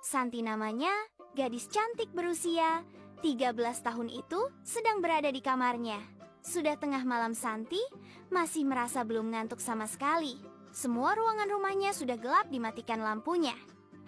Santi namanya, gadis cantik berusia 13 tahun itu sedang berada di kamarnya. Sudah tengah malam Santi masih merasa belum ngantuk sama sekali. Semua ruangan rumahnya sudah gelap dimatikan lampunya.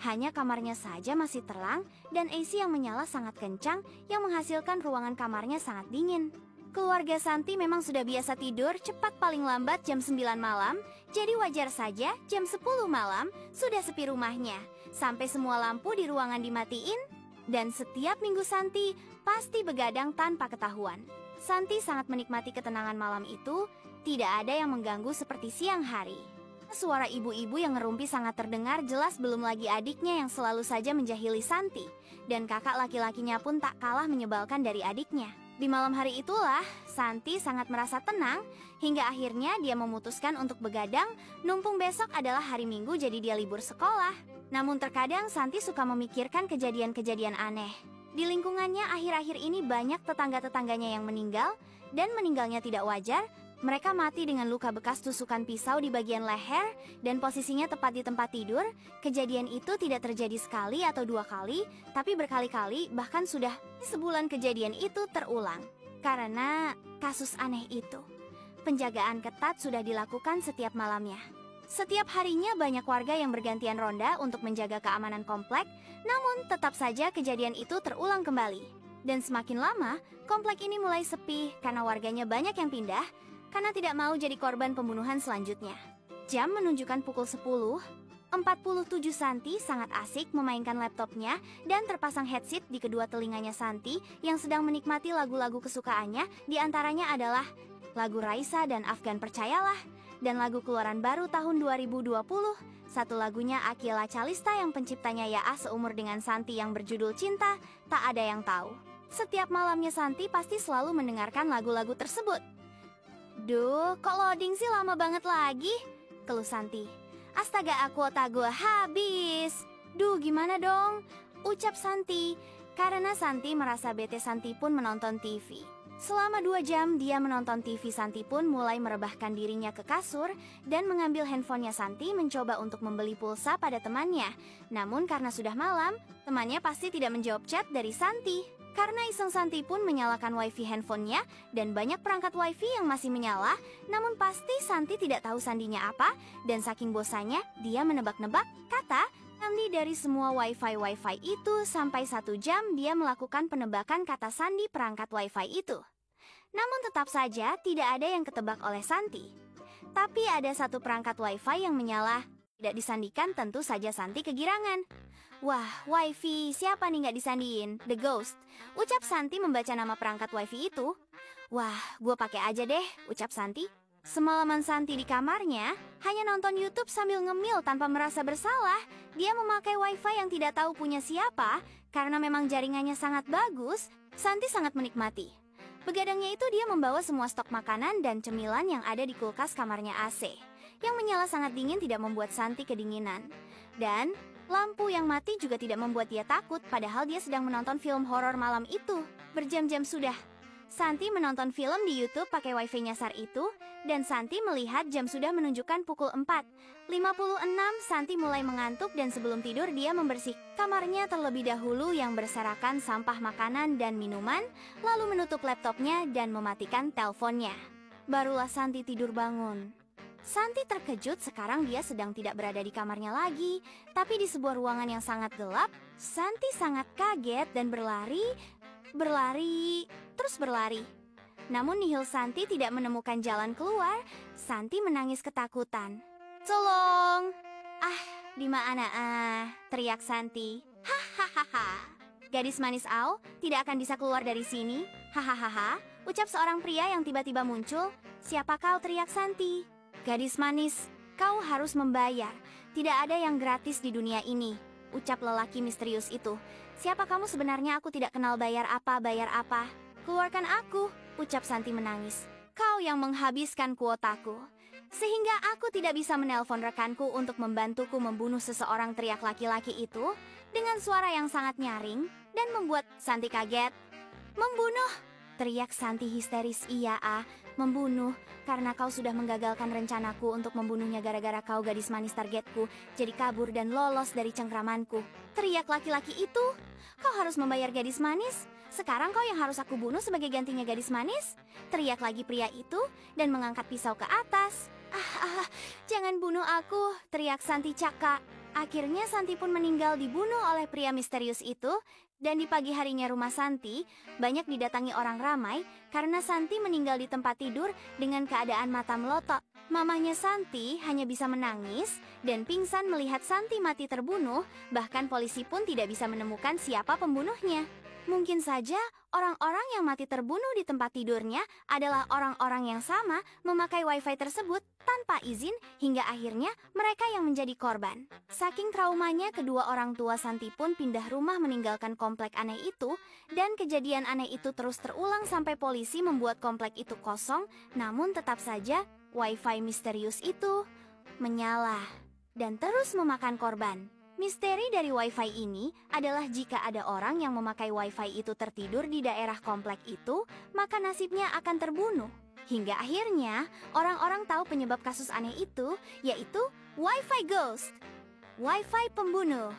Hanya kamarnya saja masih terang dan AC yang menyala sangat kencang yang menghasilkan ruangan kamarnya sangat dingin. Keluarga Santi memang sudah biasa tidur cepat paling lambat jam 9 malam, jadi wajar saja jam 10 malam sudah sepi rumahnya. Sampai semua lampu di ruangan dimatiin, dan setiap minggu Santi pasti begadang tanpa ketahuan. Santi sangat menikmati ketenangan malam itu, tidak ada yang mengganggu seperti siang hari. Suara ibu-ibu yang ngerumpi sangat terdengar jelas, belum lagi adiknya yang selalu saja menjahili Santi, dan kakak laki-lakinya pun tak kalah menyebalkan dari adiknya. Di malam hari itulah, Santi sangat merasa tenang, hingga akhirnya dia memutuskan untuk begadang, numpung besok adalah hari Minggu jadi dia libur sekolah. Namun terkadang Santi suka memikirkan kejadian-kejadian aneh. Di lingkungannya akhir-akhir ini banyak tetangga-tetangganya yang meninggal, dan meninggalnya tidak wajar. Mereka mati dengan luka bekas tusukan pisau di bagian leher dan posisinya tepat di tempat tidur. Kejadian itu tidak terjadi sekali atau dua kali, tapi berkali-kali, bahkan sudah sebulan kejadian itu terulang. Karena kasus aneh itu, penjagaan ketat sudah dilakukan setiap malamnya. Setiap harinya banyak warga yang bergantian ronda untuk menjaga keamanan komplek, namun tetap saja kejadian itu terulang kembali. Dan semakin lama, komplek ini mulai sepi karena warganya banyak yang pindah, karena tidak mau jadi korban pembunuhan selanjutnya. Jam menunjukkan pukul 10:47. Santi sangat asik memainkan laptopnya dan terpasang headset di kedua telinganya Santi yang sedang menikmati lagu-lagu kesukaannya. Di antaranya adalah lagu Raisa dan Afgan Percayalah, dan lagu keluaran baru tahun 2020. Satu lagunya Akila Calista yang penciptanya Yaa seumur dengan Santi yang berjudul Cinta Tak Ada Yang Tahu. Setiap malamnya Santi pasti selalu mendengarkan lagu-lagu tersebut. Duh, kok loading sih lama banget lagi? Keluh Santi. Astaga, kuota gue habis. Duh, gimana dong? Ucap Santi. Karena Santi merasa bete, Santi pun menonton TV. Selama 2 jam dia menonton TV, Santi pun mulai merebahkan dirinya ke kasur dan mengambil handphonenya. Santi mencoba untuk membeli pulsa pada temannya. Namun karena sudah malam, temannya pasti tidak menjawab chat dari Santi. Karena iseng, Santi pun menyalakan wifi handphonenya dan banyak perangkat wifi yang masih menyala. Namun pasti Santi tidak tahu sandinya apa, dan saking bosannya dia menebak-nebak kata sandi dari semua wifi itu. Sampai 1 jam dia melakukan penebakan kata sandi perangkat wifi itu. Namun tetap saja tidak ada yang ketebak oleh Santi. Tapi ada satu perangkat wifi yang menyala. Tidak disandikan, tentu saja Santi kegirangan. Wah, wifi, siapa nih nggak disandiin? The Ghost. Ucap Santi membaca nama perangkat wifi itu. Wah, gue pakai aja deh, ucap Santi. Semalaman Santi di kamarnya hanya nonton YouTube sambil ngemil tanpa merasa bersalah. Dia memakai wifi yang tidak tahu punya siapa. Karena memang jaringannya sangat bagus, Santi sangat menikmati. Begadangnya itu dia membawa semua stok makanan dan cemilan yang ada di kulkas kamarnya AC. Yang menyala sangat dingin tidak membuat Santi kedinginan. Dan lampu yang mati juga tidak membuat dia takut, padahal dia sedang menonton film horor malam itu. Berjam-jam sudah Santi menonton film di YouTube pakai wifi nyasar itu, dan Santi melihat jam sudah menunjukkan pukul 4:56. Santi mulai mengantuk dan sebelum tidur dia membersihkan kamarnya terlebih dahulu yang berserakan sampah makanan dan minuman, lalu menutup laptopnya dan mematikan teleponnya. Barulah Santi tidur bangun. Santi terkejut, sekarang dia sedang tidak berada di kamarnya lagi, tapi di sebuah ruangan yang sangat gelap. Santi sangat kaget dan terus berlari. Namun nihil, Santi tidak menemukan jalan keluar. Santi menangis ketakutan. Tolong! Di mana teriak Santi. Hahaha. Gadis manis Au tidak akan bisa keluar dari sini. Hahaha, ucap seorang pria yang tiba-tiba muncul. Siapa kau? Teriak Santi. Gadis manis, kau harus membayar. Tidak ada yang gratis di dunia ini, ucap lelaki misterius itu. Siapa kamu sebenarnya? Aku tidak kenal. Bayar apa? Keluarkan aku, ucap Santi menangis. Kau yang menghabiskan kuotaku, sehingga aku tidak bisa menelpon rekanku untuk membantuku membunuh seseorang, teriak laki-laki itu dengan suara yang sangat nyaring dan membuat Santi kaget. Membunuh? teriak Santi histeris. "Iya, membunuh, karena kau sudah menggagalkan rencanaku untuk membunuhnya gara-gara kau gadis manis targetku, jadi kabur dan lolos dari cengkramanku," teriak laki-laki itu. "Kau harus membayar gadis manis? Sekarang kau yang harus aku bunuh sebagai gantinya gadis manis?" teriak lagi pria itu dan mengangkat pisau ke atas. Jangan bunuh aku," teriak Santi caka. Akhirnya Santi pun meninggal dibunuh oleh pria misterius itu. Dan di pagi harinya rumah Santi banyak didatangi orang ramai karena Santi meninggal di tempat tidur dengan keadaan mata melotot. Mamahnya Santi hanya bisa menangis dan pingsan melihat Santi mati terbunuh, bahkan polisi pun tidak bisa menemukan siapa pembunuhnya. Mungkin saja orang-orang yang mati terbunuh di tempat tidurnya adalah orang-orang yang sama memakai wifi tersebut tanpa izin hingga akhirnya mereka yang menjadi korban. Saking traumanya, kedua orang tua Santi pun pindah rumah meninggalkan komplek aneh itu, dan kejadian aneh itu terus terulang sampai polisi membuat komplek itu kosong. Namun tetap saja wifi misterius itu menyala dan terus memakan korban. Misteri dari wifi ini adalah jika ada orang yang memakai wifi itu tertidur di daerah komplek itu, maka nasibnya akan terbunuh. Hingga akhirnya orang-orang tahu penyebab kasus aneh itu, yaitu wifi ghost, wifi pembunuh.